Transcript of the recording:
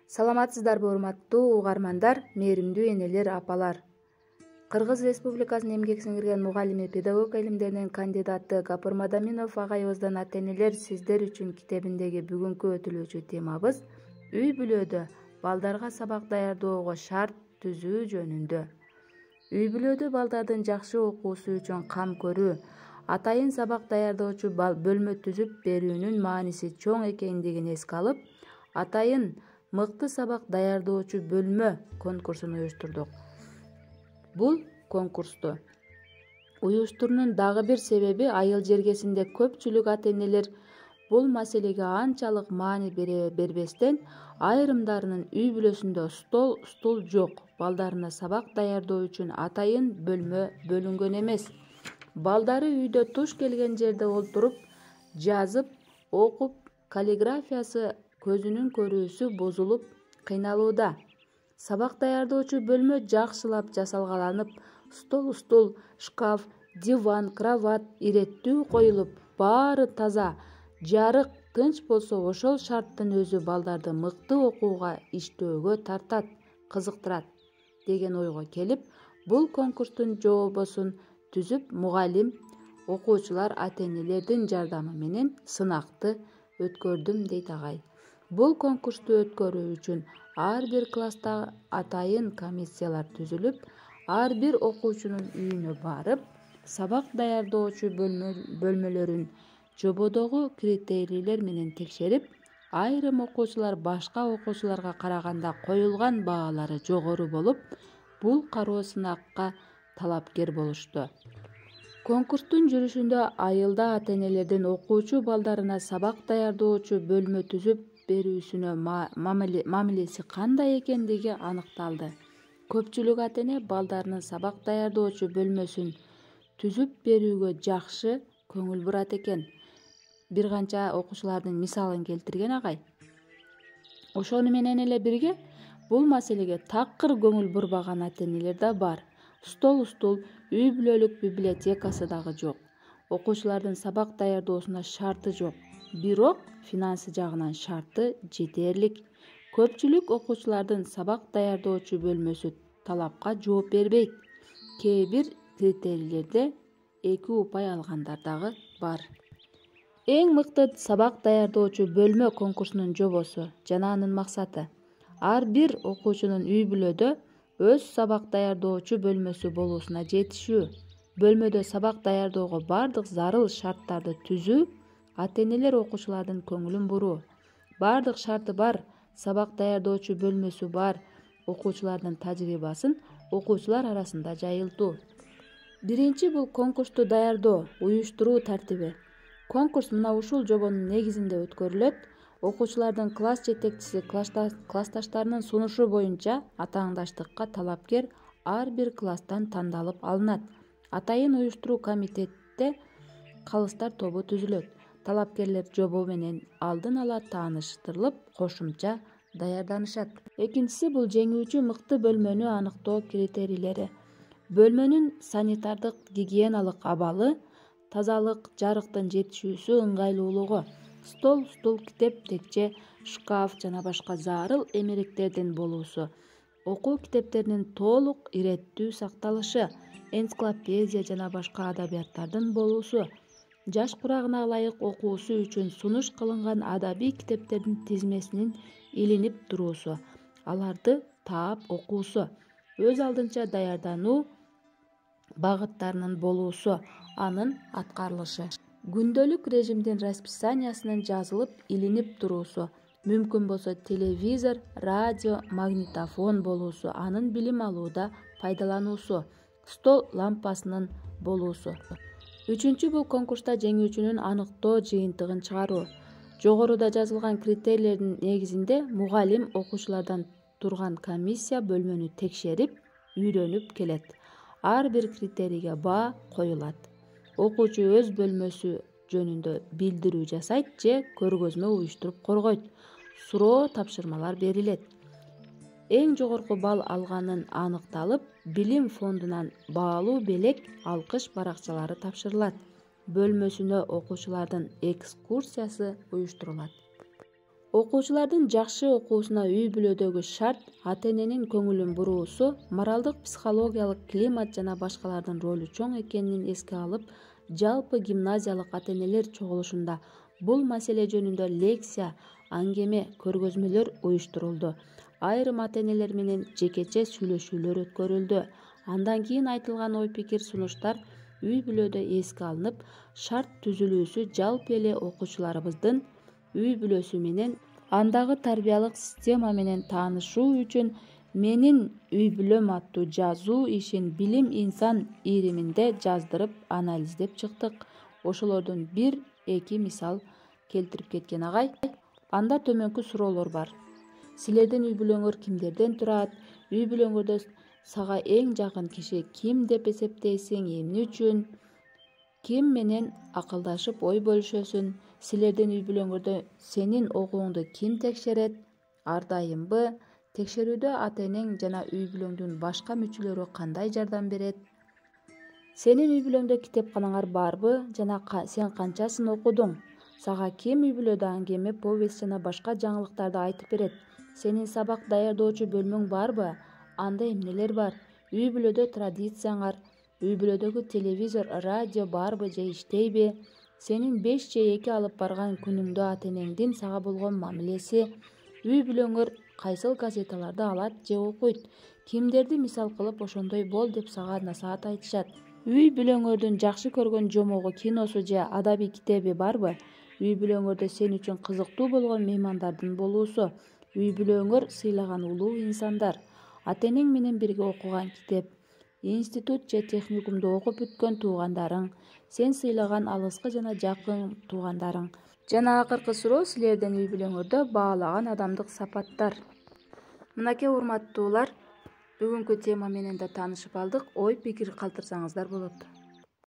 Саламатсыздарбы урматтуу угармандар, мээримдүү энелер, апалар. Кыргыз Республикасынын эмгек сиңирген мугалими, педагогика илимдеринин кандидаты Гапур Мадаминов агайыбыздан ата-энелер сиздер үчүн китебиндеги бүгүнкү өтүлүүчү темабыз үй бүлөдө балдарга сабак даярдоого шарт түзүү жөнүндө. Үй бүлөдө балдардын жакшы окуусу үчүн кам көрүү, атайын сабак даярдоочу бөлмө түзүп берүүнүн мааниси чоң экендигин эске алып, атайын мыкты сабак даярдоочу бөлмө конкурсун уюштурдук. Бул конкурсту уюштуруунун дагы бир себеби айыл жергесинде көпчүлүк ата-энелер бул маселеге анчалык маани бербестен, айрымдарынын үй бүлөсүндө стул жок, балдарына сабак даярдоо үчүн атайын бөлмө бөлүнгөн эмес. Балдары үйдө туш келген жерде олтуруп, жазып, окуп, каллиграфиясы, көзүнүн көрүүсү бузулуп кыйналууда. Сабак даярдоочу бөлмө жакшылап жасалгаланып, стол, шкаф, диван, кровать иреттүү коюлуп, баары таза, жарык, тынч болсо ошол шарттын өзү балдарды мыкты окууга, иштөөгө тартат, кызыктырат деген ойго келип, бул конкурстун жобосун түзүп, мугалим, окуучулар, ата-энелердин жардамы менен сынакты өткөрдүм дейт агай. Бул конкурсту өткөрүү үчүн ар бир класста атайын комиссиялар түзүлүп, ар бир окуучунун үйүнө барып, сабак даярдоочу бөлмөлөрүн жободогу критерийлер менен текшерип, айрым окуучулар башка окуучуларга караганда коюлган баалары жогору болуп, бул кароо сынакка талапкер болушту. Конкурстун жүрүшүндө айылда ата-энелердин окуучу балдарына сабак даярдоочу бөлмө түзүп берүүсүнө мамилеси кандай экендиги аныкталды. Көпчүлүк ата-эне балдарынын сабак даярдоочу бөлмөсүн түзүп берүүгө жакшы көңүл бурат экен. Бир канча окуучулардын мисалын келтирген агай. Ошону менен эле бирге бул маселеге такыр көңүл бурбаган ата-энелер да бар. Стол, үй бүлөлүк библиотекасы дагы жок. Окуучулардын сабак даярдоосуна шарты жок. Бирок финансы жагынан шарты жетерлик. Көпчүлүк окуучулардын сабак даярдоочу бөлмөсү талапка жооп бербейт. Кээ бир критерийлерде 2 упай алгандар дагы бар. Эң мыкты сабак даярдоочу бөлмө конкурсунун жобосу жана анын максаты ар бир окуучунун үй бүлөдө өз сабак даярдоочу бөлмөсү болуусуна жетишүү. Бөлмөдө сабак даярдоого бардык зарыл шарттарды түзүү, ата-энелер окуучулардын көңүлүн буруу. Бардык шарты бар, сабак даярдоочу бөлмөсү бар окуучулардын тажрыйбасын окуучулар арасында жайылтуу. Биринчи бул конкурсту даярдоо, уюштуруу тартиби. Конкурс мына ушул жобонун негизинде өткөрүлөт. Окуучулардын класс жетекчиси классташтарынын сунушу боюнча атаандаштыкка талапкер ар бир класстан тандалып алынат. Атайын уюштуруу комитетте калыстар тобу түзүлөт. Талапкерлер жобо менен алдын ала тааныштырылып, кошумча даярданышат. Экинчиси бул жеңүүчү мыкты бөлмөнү аныктоо критерийлери. Бөлмөнүн санитардык гигиеналык абалы, тазалык, жарыктын жетишүүсү, ыңгайлуулугу, стол, китеп, текче, шкаф жана башка зарыл эмеректердин болуусу, окуу китептеринин толук иреттүү сакталышы, энциклопедия жана башка адабияттардын болуусу, жаш курагына ылайык окуусу үчүн сунуш кылынган адабий китептердин тизмесинин илинип туруусу, аларды таап окуусу, өз алдынча даярдануу багыттарынын болуусу, анын аткарылышы, күндөлүк режимдин расписаниясынын жазылып илинип туруусу, мүмкүн болсо телевизор, радио, магнитофон болуусу, анын билим алууда пайдалануусу, стол лампасынын болуусу. Үчүнчү бул конкурста жеңүүчүнүн аныктоо жыйынтыгын чыгаруу. Жогоруда жазылган критерийлердин негизинде мугалим, окуучулардан турган комиссия бөлмөнү текшерип, үйрөнүп келет. Ар бир критерийге баа коюлат. Окуучу өз бөлмөсү жөнүндө билдирүү жасайт же көргөзмө уюштуруп коргойт. Суроо тапшырмалар берилет. Эң жогорку балл алганын аныкталып, билим фондунан баалуу белек, алкыш баракчалары тапшырылат. Бөлмөсүнө окуучулардын экскурсиясы уюштурулат. Окуучулардын жакшы окуусуна үй бүлөдөгү шарт, ата-эненин көңүлүн буруусу, моралдык, психологиялык климат жана башкалардын ролу чоң экенин эске алып, жалпы гимназиялык ата-энелер чогулушунда бул маселе жөнүндө лекция, аңгеме, көргөзмөлөр уюштурулду. Айрым ата-энелер менен жекече сүйлөшүүлөр өткөрүлдү. Андан кийин айтылган ой-пикир, сунуштар үй бүлөдө эске алынып, шарт түзүлүүсү жалпы эле окуучуларыбыздын үй бүлөсү менен, андагы тарбиялык система менен таанышуу үчүн «Менин үй бүлөм» аттуу жазуу ишин билим инсан ириминде жаздырып, анализдеп чыктык. Ошолордон бир-эки мисал келтирип кеткен агай. Анда төмөнкү суроолор бар. Силердин үй бүлөңөр кимдерден турат? Үй бүлөңөрдө сага эң жакын киши ким деп эсептейсиң, эмне үчүн? Ким менен акылдашып ой бөлүшөсүң? Силердин үй бүлөңөрдө сенин окууңду ким текшерет? Ар дайымбы? Текшерүүдө ата-энең жана үй бүлөңдүн башка мүчөлөрү кандай жардам берет? Сенин үй бүлөңдө китепканаңар барбы жана сен канчасын окудуң? Сага ким үй бүлөдө аңгеме, повесть жана башка жаңылыктарды айтып берет? Сенин сабак даярдоочу бөлмөң барбы? Анда эмнелер бар? Үй бүлөдө традицияңар, үй бүлөдөгү телевизор, радио барбы же иштейби? Сенин 5 же 2 алып барган күнүңдө ата-энеңдин сага болгон мамилеси? Үй бүлөңөр кайсыл газеталарды алат же окуйт? Кимдерди мисал кылып ошондой бол деп сага насаат айтышат? Үй бүлөңөрдүн жакшы көргөн жомогу, киносу же адабий китеби барбы? Үй бүлөңөрдө сен үчүн кызыктуу болгон меймандардын болуусу? Үй бүлөңөр сыйлаган улуу инсандар? Ата-энең менен бирге окуган китеп? Институт же техникумду окуп бүткөн туугандарың? Сен сыйлаган алыскы жана жакын туугандарың? Жана акыркы суроо, силердин үй бүлөңөрдө баалаган адамдык сапаттар. Мынакей урматтуулар, бүгүнкү тема менен да таанышып алдык. Ой пикир калтырсаңыздар болот.